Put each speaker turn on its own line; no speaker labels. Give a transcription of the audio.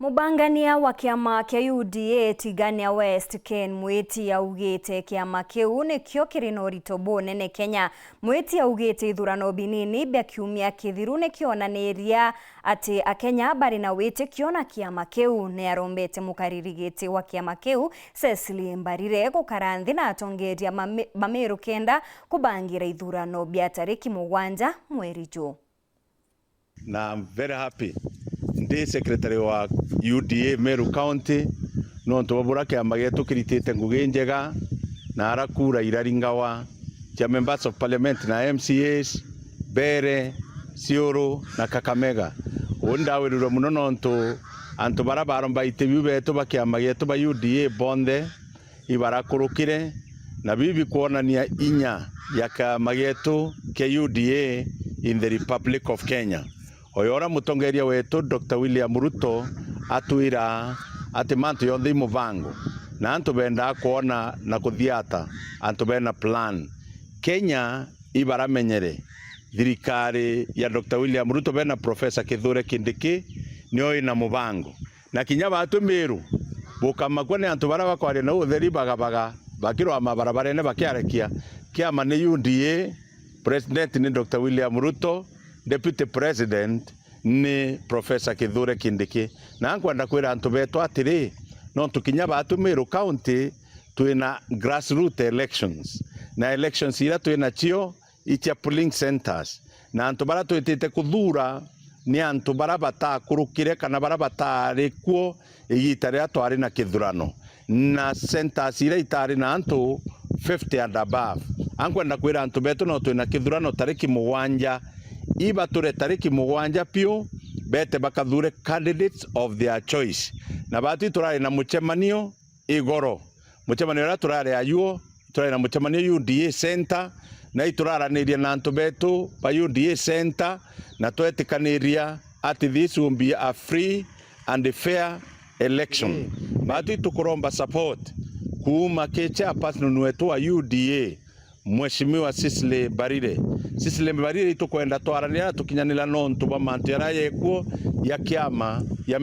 Mubangania wa kiama kia UDA Tigania West Ken Mwiti augite kiama kiu nikio kiri na urito bunene Kenya. Mwiti augite ithurano binini bia kiumia kithiru nikionaniria ati akenya bari na witikio na kiama kiu. Ni arombete mukaririgiti wa kiama kiu Cecily Mbarire gukaranthi na atongeria mamiru kenda kubangira ithurano bia tariki 7 mweri June.
Na I'm very happy ndi secretary wa UDA Meru County no ntobura kiama gitu kiritite ngugi njega na arakura iraringawa cha members of parliament na MCAs Bere Sioro na Kakamega ondawiriro muno nonto antu barabara mbaite bibeto bakiama gitu ba UDA bonde ibarakurukire na bibi kuonania inya ya kiama gitu ke UDA in the Republic of Kenya. Oyora mutongeria wetu Dr. William Ruto atuira ati mantu yonthe muvango na antu benda kuona na kuthiata antu bena plan Kenya ibaramenyere thirikari ya Dr. William Ruto bena Professor Kithure Kindiki nio ina muvango na kinya batu Meru bukamakwa ni antu bara bakwari na utheri bagabaga bakirwa mabarabara ne bakiarekia kiama ni UDA president ni Dr. William Ruto Deputy President ni Professor Kithure Kindiki na nkwenda kwira antu betu atiri no tukinya batu Meru County tuina grassroots elections na elections ira tuina chio icha polling centers na antu bara tuitite kuthura ni antu bara batakurukire kana bara batari kuo igitare atwari na kithurano na centers ira itari na antu 50 and above ankwenda kwira antu betu no tuina kithurano tariki 7 iba ture tariki 7 pio bete bakathure candidates of their choice na batu turari na muchemanio igoro muchemanio ra turari ayuo turari na muchemanio UDA center na ituraraniria na antu betu ba UDA center na twetikaniria at this will be a free and fair election batu tukuromba support kuuma kecha pasno wetu wa UDA Mheshimiwa Cecily Mbarire. Cecily Mbarire itukwenda twarania tukinyanira nontu ba mantu yaraye kuo ya kiama ya